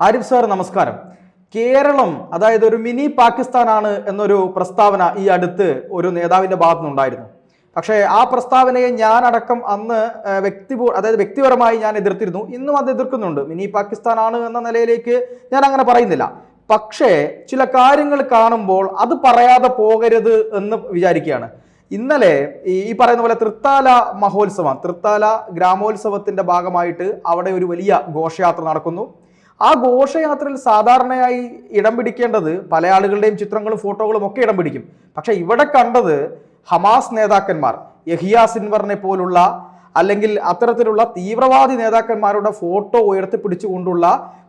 Arif sir നമസ്കാരം. കേരളം അതായത് ഒരു മിനി പാകിസ്ഥാനാണ് എന്നൊരു പ്രസ്താവന ഈ അടുത്ത് ഒരു നേതാവിന്റെ ഭാഗത്തു നിന്നുണ്ടായിരുന്നു. പക്ഷേ ആ പ്രസ്താവനയെ ഞാനടക്കം അന്ന് വ്യക്തിപരമായി ഞാൻ എതിർത്തിരുന്നു. ഇന്നും അത് എതിർക്കുന്നുണ്ട്. മിനി പാകിസ്ഥാനാണ് എന്ന നിലയിലേക്ക് ഞാൻ അങ്ങനെ പറയുന്നില്ല. പക്ഷേ ചില കാര്യങ്ങൾ കാണുമ്പോൾ അത് പറയാതെ പോകരുത് എന്ന് വിചാരിക്കുകയാണ്. ഇന്നലെ ഈ പറയുന്ന പോലെ തൃത്താല ഗ്രാമോത്സവത്തിന്റെ ഭാഗമായിട്ട് അവിടെ ഒരു വലിയ ഘോഷയാത്ര നടക്കുന്നു. ആ ഘോഷയാത്രയിൽ സാധാരണയായി ഇടം പിടിക്കേണ്ടത് പല ആളുകളുടെയും ചിത്രങ്ങളും ഫോട്ടോകളും ഒക്കെ ഇടം പിടിക്കും. പക്ഷെ ഇവിടെ കണ്ടത് ഹമാസ് നേതാക്കന്മാർ, യഹിയ സിൻവറിനെ പോലുള്ള അല്ലെങ്കിൽ അത്തരത്തിലുള്ള തീവ്രവാദി നേതാക്കന്മാരുടെ ഫോട്ടോ ഉയർത്തിപ്പിടിച്ചുകൊണ്ടുള്ള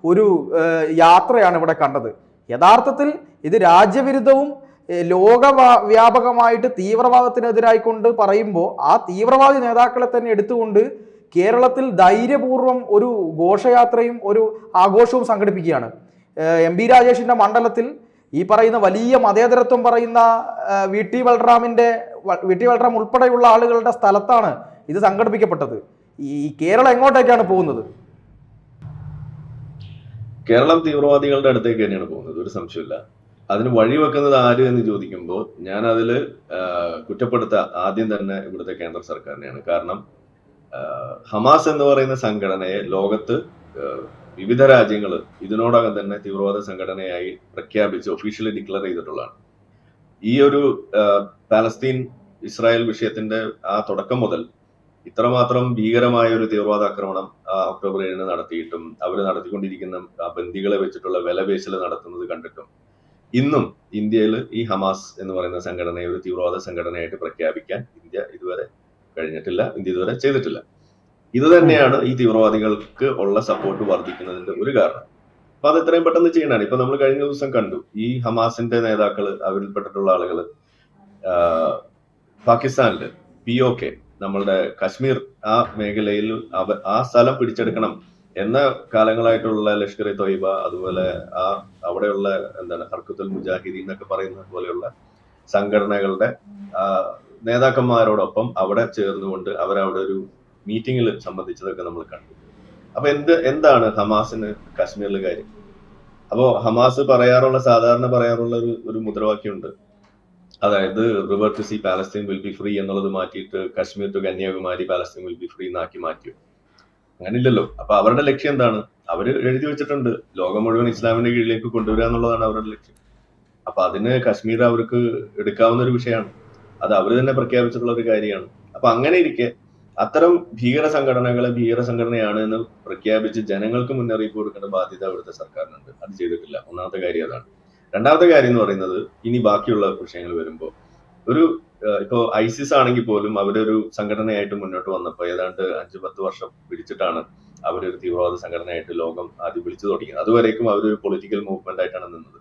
ഒരു യാത്രയാണ് ഇവിടെ കണ്ടത്. യഥാർത്ഥത്തിൽ ഇത് രാജ്യവിരുദ്ധവും ലോകവ്യാപകമായിട്ട് തീവ്രവാദത്തിനെതിരായിക്കൊണ്ട് പറയുമ്പോൾ ആ തീവ്രവാദി നേതാക്കളെ തന്നെ എടുത്തുകൊണ്ട് കേരളത്തിൽ ധൈര്യപൂർവ്വം ഒരു ഘോഷയാത്രയും ഒരു ആഘോഷവും സംഘടിപ്പിക്കുകയാണ്. എം.ബി. രാജേഷിന്റെ മണ്ഡലത്തിൽ ഈ പറയുന്ന വലിയ മതേതരത്വം പറയുന്ന വി ടി ബൽറാം ഉൾപ്പെടെയുള്ള ആളുകളുടെ സ്ഥലത്താണ് ഇത് സംഘടിപ്പിക്കപ്പെട്ടത്. ഈ കേരളം എങ്ങോട്ടേക്കാണ് പോകുന്നത്? കേരളം തീവ്രവാദികളുടെ അടുത്തേക്ക് തന്നെയാണ് പോകുന്നത്, ഒരു സംശയമില്ല. അതിന് വഴിവെക്കുന്നത് ആര് എന്ന് ചോദിക്കുമ്പോൾ ഞാൻ അതിൽ ആദ്യം തന്നെ ഇവിടുത്തെ കേന്ദ്ര സർക്കാരിനെയാണ്. കാരണം ഹമാസ് എന്ന് പറയുന്ന സംഘടനയെ ലോകത്ത് വിവിധ രാജ്യങ്ങൾ ഇതിനോടകം തന്നെ തീവ്രവാദ സംഘടനയായി പ്രഖ്യാപിച്ച് ഒഫീഷ്യലി ഡിക്ലെയർ ചെയ്തിട്ടുള്ളതാണ്. ഈ ഒരു പാലസ്തീൻ ഇസ്രായേൽ വിഷയത്തിന്റെ ആ തുടക്കം മുതൽ ഇത്രമാത്രം ഭീകരമായ ഒരു തീവ്രവാദ ആക്രമണം ഒക്ടോബർ 7 നടത്തിയിട്ടും അവർ നടത്തിക്കൊണ്ടിരിക്കുന്ന ബന്ദികളെ വെച്ചിട്ടുള്ള വിലപേശൽ നടത്തുന്നത് കണ്ടിട്ടും ഇന്നും ഇന്ത്യയിൽ ഈ ഹമാസ് എന്ന് പറയുന്ന സംഘടനയെ ഒരു തീവ്രവാദ സംഘടനയായിട്ട് പ്രഖ്യാപിക്കാൻ ഇന്ത്യ ഇതുവരെ കഴിഞ്ഞിട്ടില്ല, ഇന്ത്യ ഇതുവരെ ചെയ്തിട്ടില്ല. ഇത് തന്നെയാണ് ഈ തീവ്രവാദികൾക്ക് ഉള്ള സപ്പോർട്ട് വർദ്ധിക്കുന്നതിന്റെ ഒരു കാരണം. അപ്പൊ അത് എത്രയും പെട്ടെന്ന് ചെയ്യണമാണ്. ഇപ്പൊ നമ്മൾ കഴിഞ്ഞ ദിവസം കണ്ടു, ഈ ഹമാസിന്റെ നേതാക്കള്, അവരിൽപ്പെട്ടിട്ടുള്ള ആളുകൾ പാകിസ്ഥാനില് POK നമ്മളുടെ കശ്മീർ ആ മേഖലയിൽ ആ സ്ഥലം പിടിച്ചെടുക്കണം എന്ന കാലങ്ങളായിട്ടുള്ള ലഷ്കർ ഇ തൊയ്ബ, അതുപോലെ അവിടെയുള്ള ഹർക്കത്തുൽ മുജാഹിദീൻ എന്നൊക്കെ പറയുന്ന പോലെയുള്ള സംഘടനകളുടെ നേതാക്കന്മാരോടൊപ്പം അവിടെ ചേർന്നുകൊണ്ട് അവരവിടെ ഒരു മീറ്റിംഗിൽ സംബന്ധിച്ചതൊക്കെ നമ്മൾ കണ്ടു. അപ്പൊ എന്താണ് ഹമാസിന് കാശ്മീരിൽ കാര്യം? അപ്പോ ഹമാസ് സാധാരണ പറയാറുള്ള ഒരു മുദ്രാവാക്യമുണ്ട്. അതായത് river to sea Palestine will be free എന്നുള്ളത് മാറ്റിയിട്ട് Kashmir to Kanyakumari Palestine will be free എന്നാക്കി മാറ്റി. അങ്ങനില്ലല്ലോ. അപ്പൊ അവരുടെ ലക്ഷ്യം എന്താണ്? അവര് എഴുതി വെച്ചിട്ടുണ്ട്, ലോകം മുഴുവൻ ഇസ്ലാമിന്റെ കീഴിലേക്ക് കൊണ്ടുവരിക എന്നുള്ളതാണ് അവരുടെ ലക്ഷ്യം. അപ്പൊ അതിന് കശ്മീർ അവർക്ക് എടുക്കാവുന്ന ഒരു വിഷയമാണ്. അത് അവർ തന്നെ പ്രഖ്യാപിച്ചിട്ടുള്ള ഒരു കാര്യമാണ്. അപ്പൊ അങ്ങനെ ഇരിക്കെ അത്തരം ഭീകര സംഘടനയാണ് എന്ന് പ്രഖ്യാപിച്ച് ജനങ്ങൾക്ക് മുന്നറിയിപ്പ് കൊടുക്കേണ്ട ബാധ്യത അവിടുത്തെ സർക്കാരിനുണ്ട്. അത് ചെയ്തിട്ടില്ല. ഒന്നാമത്തെ കാര്യം അതാണ്. രണ്ടാമത്തെ കാര്യം എന്ന് പറയുന്നത്, ഇനി ബാക്കിയുള്ള വിഷയങ്ങൾ വരുമ്പോൾ ഇപ്പോ ISIS ആണെങ്കിൽ പോലും അവരൊരു സംഘടനയായിട്ട് മുന്നോട്ട് വന്നപ്പോൾ ഏതാണ്ട് 5-10 വർഷം പിടിച്ചിട്ടാണ് അവരൊരു തീവ്രവാദ സംഘടനയായിട്ട് ലോകം ആദ്യം വിളിച്ചു തുടങ്ങിയത്. അതുവരേക്കും അവരൊരു പൊളിറ്റിക്കൽ മൂവ്മെന്റ് ആയിട്ടാണ് നിന്നത്.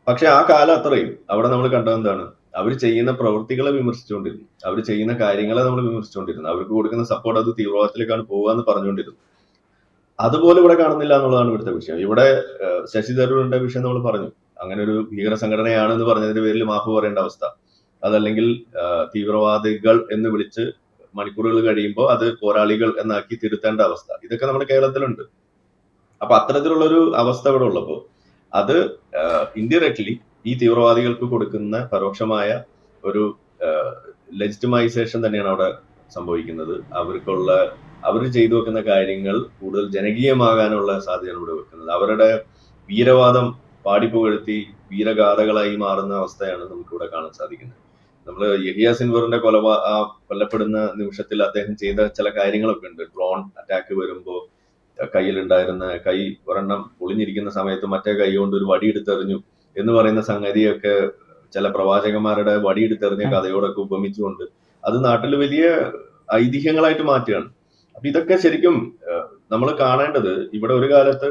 പക്ഷെ ആ കാലം അത്രയും അവിടെ നമ്മൾ കണ്ടത് എന്താണ്? അവർ ചെയ്യുന്ന പ്രവൃത്തികളെ വിമർശിച്ചുകൊണ്ടിരുന്നു, അവർ ചെയ്യുന്ന കാര്യങ്ങളെ നമ്മൾ വിമർശിച്ചുകൊണ്ടിരുന്നു, അവർക്ക് കൊടുക്കുന്ന സപ്പോർട്ട് അത് തീവ്രവാദത്തിലേക്കാണ് പോകുക എന്ന് പറഞ്ഞുകൊണ്ടിരുന്നു. അതുപോലെ ഇവിടെ കാണുന്നില്ല എന്നുള്ളതാണ് ഇവിടുത്തെ വിഷയം. ഇവിടെ ശശി തരൂരിന്റെ വിഷയം നമ്മൾ പറഞ്ഞു, അങ്ങനെ ഒരു ഭീകര സംഘടനയാണ് എന്ന് പറഞ്ഞതിന്റെ പേരിൽ മാപ്പ് പറയേണ്ട അവസ്ഥ, അതല്ലെങ്കിൽ തീവ്രവാദികൾ എന്ന് വിളിച്ച് മണിക്കൂറുകൾ കഴിയുമ്പോൾ അത് പോരാളികൾ എന്നാക്കി തിരുത്തേണ്ട അവസ്ഥ, ഇതൊക്കെ നമ്മുടെ കേരളത്തിലുണ്ട്. അപ്പൊ അത്തരത്തിലുള്ള ഒരു അവസ്ഥ ഇവിടെ ഉള്ളപ്പോൾ അത് ഇൻഡയറക്ട്ലി ഈ തീവ്രവാദികൾക്ക് കൊടുക്കുന്ന പരോക്ഷമായ ഒരു ലെജിറ്റിമൈസേഷൻ തന്നെയാണ് അവിടെ സംഭവിക്കുന്നത്. അവർ ചെയ്തു വെക്കുന്ന കാര്യങ്ങൾ കൂടുതൽ ജനകീയമാകാനുള്ള സാധ്യതയാണ് ഇവിടെ വെക്കുന്നത്. അവരുടെ വീരവാദം പാടിപ്പുകഴ്ത്തി വീരഗാഥകളായി മാറുന്ന അവസ്ഥയാണ് നമുക്കിവിടെ കാണാൻ സാധിക്കുന്നത്. നമ്മൾ യഹിയ സിൻവറിന്റെ കൊല്ലപ്പെടുന്ന നിമിഷത്തിൽ അദ്ദേഹം ചെയ്ത ചില കാര്യങ്ങളൊക്കെ ഉണ്ട്. ഡ്രോൺ അറ്റാക്ക് വരുമ്പോൾ കയ്യിലുണ്ടായിരുന്ന കൈ ഒരെണ്ണം പൊളിഞ്ഞിരിക്കുന്ന സമയത്ത് മറ്റേ കൈ കൊണ്ട് ഒരു വടിയെടുത്തെറിഞ്ഞു എന്ന് പറയുന്ന സംഗതിയൊക്കെ ചില പ്രവാചകന്മാരുടെ വടിയെടുത്തെറിഞ്ഞ കഥയോടൊക്കെ ഉപമിച്ചുകൊണ്ട് അത് നാട്ടിൽ വലിയ ഐതിഹ്യങ്ങളായിട്ട് മാറ്റുകയാണ്. അപ്പൊ ഇതൊക്കെ ശരിക്കും നമ്മൾ കാണേണ്ടത്, ഇവിടെ ഒരു കാലത്ത്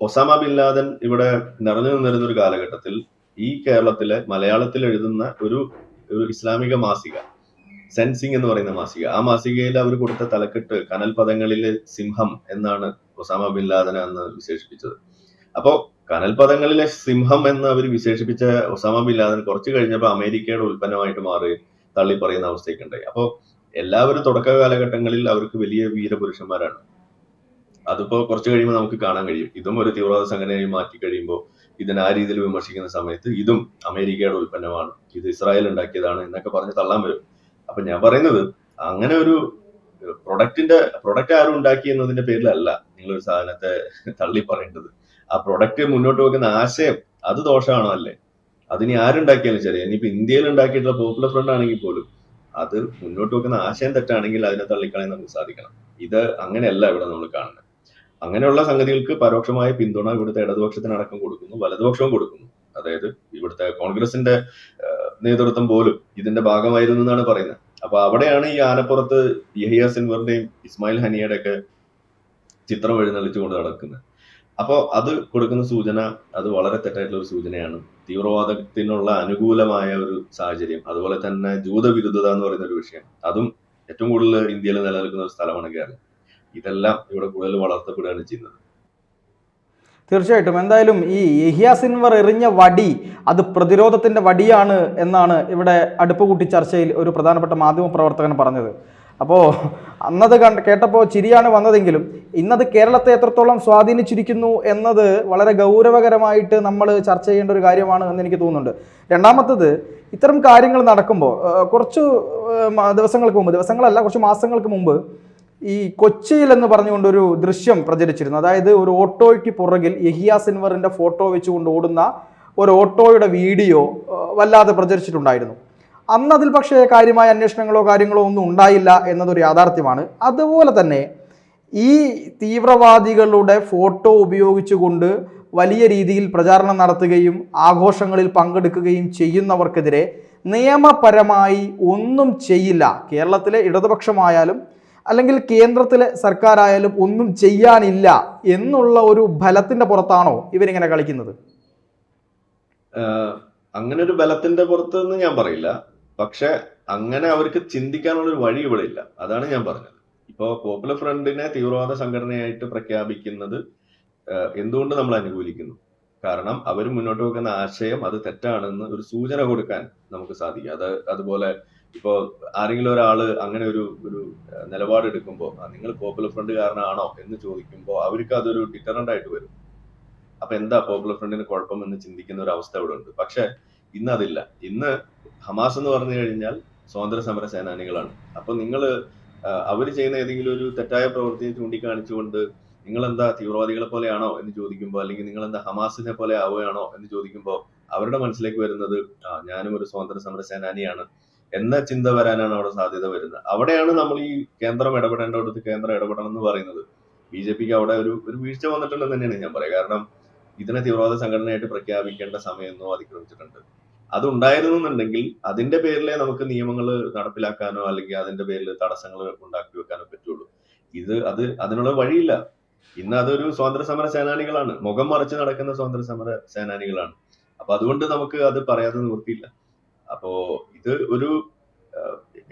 ഒസാമ ബിൻ ലാദൻ ഇവിടെ നിറഞ്ഞു നിന്നിരുന്ന ഒരു കാലഘട്ടത്തിൽ ഈ കേരളത്തിലെ മലയാളത്തിൽ എഴുതുന്ന ഒരു ഇസ്ലാമിക മാസിക, സെൻസിങ് എന്ന് പറയുന്ന മാസിക, ആ മാസികയിൽ അവർ കൊടുത്ത തലക്കെട്ട് കനൽ പദങ്ങളിലെ സിംഹം എന്നാണ് ഒസാമ ബിൻ ലാദനെ അന്ന് വിശേഷിപ്പിച്ചത്. അപ്പോ കനൽ പദങ്ങളിലെ സിംഹം എന്ന് അവർ വിശേഷിപ്പിച്ച ഒസാമ ബിൻ ലാദൻ കുറച്ചു കഴിഞ്ഞപ്പോൾ അമേരിക്കയുടെ ഉൽപ്പന്നമായിട്ട് മാറി തള്ളി പറയുന്ന അവസ്ഥയൊക്കെ ഉണ്ടായി. അപ്പോൾ എല്ലാവരും തുടക്ക കാലഘട്ടങ്ങളിൽ അവർക്ക് വലിയ വീരപുരുഷന്മാരാണ്. അതിപ്പോ കുറച്ച് കഴിയുമ്പോൾ നമുക്ക് കാണാൻ കഴിയും. ഇതും ഒരു തീവ്രവാദ സംഘടനയായി മാറ്റി കഴിയുമ്പോൾ ഇതിനെ ആ രീതിയിൽ വിമർശിക്കുന്ന സമയത്ത് ഇതും അമേരിക്കയുടെ ഉൽപ്പന്നമാണ്, ഇത് ഇസ്രായേൽ ഉണ്ടാക്കിയതാണ് എന്നൊക്കെ പറഞ്ഞ് തള്ളാൻ വരും. അപ്പൊ ഞാൻ പറയുന്നത് അങ്ങനെ ഒരു പ്രൊഡക്റ്റ് ആരും ഉണ്ടാക്കി എന്നതിന്റെ പേരിലല്ല നിങ്ങളൊരു സാധനത്തെ തള്ളി പറയേണ്ടത്. ആ പ്രൊഡക്റ്റ് മുന്നോട്ട് വെക്കുന്ന ആശയം അത് ദോഷമാണോ അല്ലേ? അതിനി ആരുണ്ടാക്കിയാലും ശരി, ഇനിയിപ്പോ ഇന്ത്യയിൽ ഉണ്ടാക്കിയിട്ടുള്ള പോപ്പുലർ ഫ്രണ്ട് ആണെങ്കിൽ പോലും അത് മുന്നോട്ട് വെക്കുന്ന ആശയം തെറ്റാണെങ്കിൽ അതിനെ തള്ളിക്കളയാൻ നമുക്ക് സാധിക്കണം. ഇത് അങ്ങനെയല്ല ഇവിടെ നമ്മൾ കാണുന്നത്. അങ്ങനെയുള്ള സംഗതികൾക്ക് പരോക്ഷമായ പിന്തുണ ഇവിടുത്തെ ഇടതുപക്ഷത്തിനടക്കം കൊടുക്കുന്നു, വലതുപക്ഷവും കൊടുക്കുന്നു. അതായത് ഇവിടുത്തെ കോൺഗ്രസിന്റെ നേതൃത്വം പോലും ഇതിന്റെ ഭാഗമായിരുന്നു എന്നാണ് പറയുന്നത്. അപ്പൊ അവിടെയാണ് ഈ ആനപ്പുറത്ത് യഹിയ സിൻവറിന്റെയും ഇസ്മായിൽ ഹനിയുടെ ഒക്കെ ചിത്രം എഴുന്നള്ളിച്ചുകൊണ്ട് നടക്കുന്നത്. അപ്പോൾ അത് കൊടുക്കുന്ന സൂചന അത് വളരെ തെറ്റായിട്ടുള്ള ഒരു സൂചനയാണ്. തീവ്രവാദത്തിനുള്ള അനുകൂലമായ ഒരു സാഹചര്യം, അതുപോലെ തന്നെ ജൂതവിരുദ്ധത എന്ന് പറയുന്ന ഒരു വിഷയം, അതും ഏറ്റവും കൂടുതൽ ഇന്ത്യയിൽ നിലനിൽക്കുന്ന ഒരു സ്ഥലമാണ് കേരളം. ഇതെല്ലാം ഇവിടെ കൂടുതൽ വളർത്തപ്പെടുകയാണ് ചെയ്യുന്നത്. തീർച്ചയായിട്ടും. എന്തായാലും ഈ യഹിയ സിൻവർ എറിഞ്ഞ വടി അത് പ്രതിരോധത്തിന്റെ വടിയാണ് എന്നാണ് ഇവിടെ അടുപ്പ് കൂട്ടി ചർച്ചയിൽ ഒരു പ്രധാനപ്പെട്ട മാധ്യമ പ്രവർത്തകൻ പറഞ്ഞത്. അപ്പോൾ അന്നത് കേട്ടപ്പോൾ ചിരിയാണ് വന്നതെങ്കിലും ഇന്നത് കേരളത്തെ എത്രത്തോളം സ്വാധീനിച്ചിരിക്കുന്നു എന്നത് വളരെ ഗൗരവകരമായിട്ട് നമ്മൾ ചർച്ച ചെയ്യേണ്ട ഒരു കാര്യമാണ് എന്ന് എനിക്ക് തോന്നുന്നുണ്ട്. രണ്ടാമത്തത്, ഇത്തരം കാര്യങ്ങൾ നടക്കുമ്പോൾ കുറച്ച് കുറച്ച് മാസങ്ങൾക്ക് മുമ്പ് ഈ കൊച്ചിയിൽ എന്ന് പറഞ്ഞുകൊണ്ടൊരു ദൃശ്യം പ്രചരിച്ചിരുന്നു. അതായത് ഒരു ഓട്ടോയ്ക്ക് പുറകിൽ യഹിയ സിൻവറിൻ്റെ ഫോട്ടോ വെച്ചുകൊണ്ട് ഓടുന്ന ഒരു ഓട്ടോയുടെ വീഡിയോ വല്ലാതെ പ്രചരിച്ചിട്ടുണ്ടായിരുന്നു. അന്നതിൽ പക്ഷേ കാര്യമായ അന്വേഷണങ്ങളോ കാര്യങ്ങളോ ഒന്നും ഉണ്ടായില്ല എന്നതൊരു യാഥാർത്ഥ്യമാണ്. അതുപോലെ തന്നെ ഈ തീവ്രവാദികളുടെ ഫോട്ടോ ഉപയോഗിച്ചുകൊണ്ട് വലിയ രീതിയിൽ പ്രചാരണം നടത്തുകയും ആഘോഷങ്ങളിൽ പങ്കെടുക്കുകയും ചെയ്യുന്നവർക്കെതിരെ നിയമപരമായി ഒന്നും ചെയ്യില്ല. കേരളത്തിലെ ഇടതുപക്ഷമായാലും അല്ലെങ്കിൽ കേന്ദ്രത്തിലെ സർക്കാരായാലും ഒന്നും ചെയ്യാനില്ല എന്നുള്ള ഒരു ബലത്തിന്റെ പുറത്താണോ ഇവരിങ്ങനെ കളിക്കുന്നത്? അങ്ങനെ ഒരു ബലത്തിന്റെ പുറത്തെന്ന് ഞാൻ പറയില്ല. പക്ഷെ അങ്ങനെ അവർക്ക് ചിന്തിക്കാനുള്ള ഒരു വഴി ഇവിടെ ഇല്ല. അതാണ് ഞാൻ പറഞ്ഞത്. ഇപ്പോ പോപ്പുലർ ഫ്രണ്ടിനെ തീവ്രവാദ സംഘടനയായിട്ട് പ്രഖ്യാപിക്കുന്നത് എന്തുകൊണ്ട് നമ്മൾ അനുകൂലിക്കുന്നു? കാരണം അവർ മുന്നോട്ട് വെക്കുന്ന ആശയം അത് തെറ്റാണെന്ന് ഒരു സൂചന കൊടുക്കാൻ നമുക്ക് സാധിക്കും. അതുപോലെ ഇപ്പോ ആരെങ്കിലും ഒരാള് അങ്ങനെ ഒരു നിലപാടെടുക്കുമ്പോൾ നിങ്ങൾ പോപ്പുലർ ഫ്രണ്ടുകാരനാണോ എന്ന് ചോദിക്കുമ്പോൾ അവർക്ക് അതൊരു ഡിറ്ററന്റ് ആയിട്ട് വരും. അപ്പൊ എന്താ പോപ്പുലർ ഫ്രണ്ടിന് കുഴപ്പം എന്ന് ചിന്തിക്കുന്ന ഒരു അവസ്ഥ ഇവിടെ ഉണ്ട്. പക്ഷെ ഇന്ന് അതില്ല. ഇന്ന് ഹമാസ് എന്ന് പറഞ്ഞു കഴിഞ്ഞാൽ സ്വാതന്ത്ര്യ സമര സേനാനികളാണ്. അപ്പൊ നിങ്ങൾ അവർ ചെയ്യുന്ന ഏതെങ്കിലും ഒരു തെറ്റായ പ്രവൃത്തിയെ ചൂണ്ടിക്കാണിച്ചുകൊണ്ട് നിങ്ങൾ എന്താ തീവ്രവാദികളെ പോലെയാണോ എന്ന് ചോദിക്കുമ്പോൾ, അല്ലെങ്കിൽ നിങ്ങൾ എന്താ ഹമാസിനെ പോലെ ആവുകയാണോ എന്ന് ചോദിക്കുമ്പോൾ അവരുടെ മനസ്സിലേക്ക് വരുന്നത് ഞാനും ഒരു സ്വാതന്ത്ര്യ സമര സേനാനിയാണ് എന്ന ചിന്ത വരാനാണ് അവിടെ സാധ്യത വരുന്നത്. അവിടെയാണ് നമ്മൾ ഈ കേന്ദ്രം ഇടപെടേണ്ടടുത്ത് കേന്ദ്രം ഇടപെടണം എന്ന് പറയുന്നത്. BJPക്ക് അവിടെ ഒരു വീഴ്ച വന്നിട്ടുണ്ടെന്ന് തന്നെയാണ് ഞാൻ പറയുക. കാരണം ഇതിനെ തീവ്രവാദ സംഘടനയായിട്ട് പ്രഖ്യാപിക്കേണ്ട സമയമൊന്നും അതിക്രമിച്ചിട്ടുണ്ട്. അതുണ്ടായിരുന്നുണ്ടെങ്കിൽ അതിന്റെ പേരിലേ നമുക്ക് നിയമങ്ങൾ നടപ്പിലാക്കാനോ അല്ലെങ്കിൽ അതിന്റെ പേരിൽ തടസ്സങ്ങൾ ഉണ്ടാക്കി വെക്കാനോ പറ്റുള്ളൂ. അതിനുള്ള വഴിയില്ല. ഇന്ന് അതൊരു സ്വാതന്ത്ര്യ സമര സേനാനികളാണ്, മുഖം മറച്ച് നടക്കുന്ന സ്വാതന്ത്ര്യ സമര സേനാനികളാണ്. അപ്പൊ അതുകൊണ്ട് നമുക്ക് അത് പറയാതെ നിവൃത്തിയില്ല. അപ്പോ ഇത് ഒരു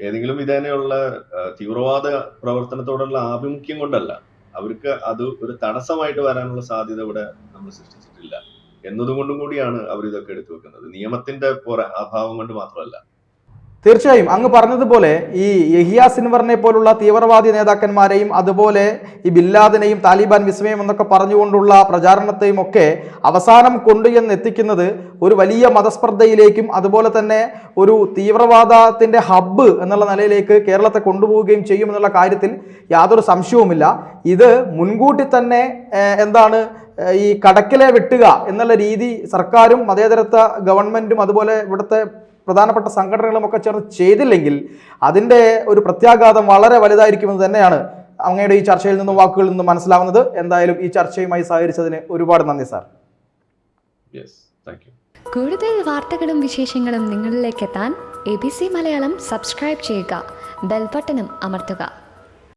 ഏതെങ്കിലും വിധേനയുള്ള തീവ്രവാദ പ്രവർത്തനത്തോടുള്ള ആഭിമുഖ്യം കൊണ്ടല്ല, അവർക്ക് അത് ഒരു തടസ്സമായിട്ട് വരാനുള്ള സാധ്യത ഇവിടെ നമ്മൾ സൃഷ്ടിച്ചിട്ടില്ല എന്നതുകൊണ്ടും കൂടിയാണ് അവർ ഇതൊക്കെ എടുത്തു വെക്കുന്നത്. നിയമത്തിന്റെ അഭാവം കൊണ്ട് മാത്രമല്ല. തീർച്ചയായും അങ്ങ് പറഞ്ഞതുപോലെ ഈ യഹിയ സിൻവറിനെ പോലുള്ള തീവ്രവാദി നേതാക്കന്മാരെയും അതുപോലെ ഈ ബില്ലാദിനെയും താലിബാൻ വിസ്മയം എന്നൊക്കെ പറഞ്ഞുകൊണ്ടുള്ള പ്രചാരണത്തെയും ഒക്കെ അവസാനം കൊണ്ടുചെന്നെത്തിക്കുന്നത് ഒരു വലിയ മതസ്പർദ്ധയിലേക്കും അതുപോലെ തന്നെ ഒരു തീവ്രവാദത്തിന്റെ ഹബ്ബ് എന്നുള്ള നിലയിലേക്ക് കേരളത്തെ കൊണ്ടുപോവുകയും ചെയ്യുമെന്നുള്ള കാര്യത്തിൽ യാതൊരു സംശയവുമില്ല. ഇത് മുൻകൂട്ടി തന്നെ ഈ കടക്കിലെ വെട്ടുക എന്നുള്ള രീതി സർക്കാരും മതേതരത്വ ഗവൺമെന്റും അതുപോലെ ഇവിടുത്തെ പ്രധാനപ്പെട്ട സംഘടനകളും ഒക്കെ ചേർന്ന് ചെയ്തില്ലെങ്കിൽ അതിൻ്റെ ഒരു പ്രത്യാഘാതം വളരെ വലുതായിരിക്കുമെന്ന് തന്നെയാണ് അങ്ങയുടെ ഈ ചർച്ചയിൽ നിന്നും വാക്കുകളിൽ നിന്നും മനസ്സിലാവുന്നത്. എന്തായാലും ഈ ചർച്ചയുമായി സഹകരിച്ചതിന് ഒരുപാട് നന്ദി സാർ. കൂടുതൽ വാർത്തകളും വിശേഷങ്ങളും നിങ്ങളിലേക്ക് എത്താൻ ABC മലയാളം സബ്സ്ക്രൈബ് ചെയ്യുക, ബെൽ ബട്ടണും അമർത്തുക.